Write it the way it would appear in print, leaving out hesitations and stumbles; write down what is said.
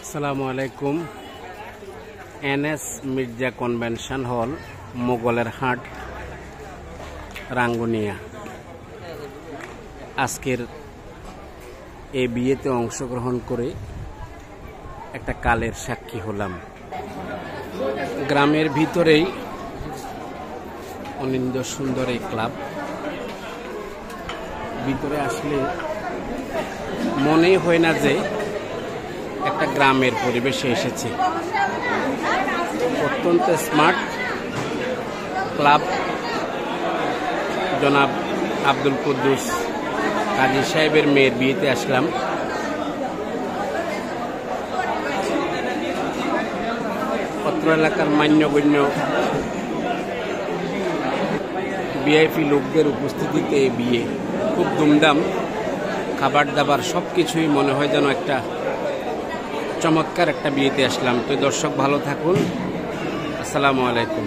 আসসালামু আলাইকুম। NS Mirza convention hall, মোগলের হাট, রাঙ্গুনিয়া। আজকের এই বিয়েতে অংশগ্রহণ করে একটা কালের সাক্ষী হলাম। গ্রামের ভিতরেই অনিন্দ সুন্দর এই ক্লাব। ভিতরে আসলে মনেই হয় না যে একটা গ্রামের পরিবেশে এসেছি। অত্যন্ত স্মার্ট ক্লাব। জনাব আব্দুল কুদ্দুস কাজী সাহেবের মেয়ের বিয়েতে আসলাম। অত্র এলাকার মান্যগণ্য ভিআইপি লোকদের উপস্থিতিতে এই বিয়ে খুব ধুমধাম। খাবার দাবার সব কিছুই মনে হয় যেন একটা চমৎকার একটা বিয়েতে আসলাম। তো দর্শক ভালো থাকুন। আসসালামু আলাইকুম।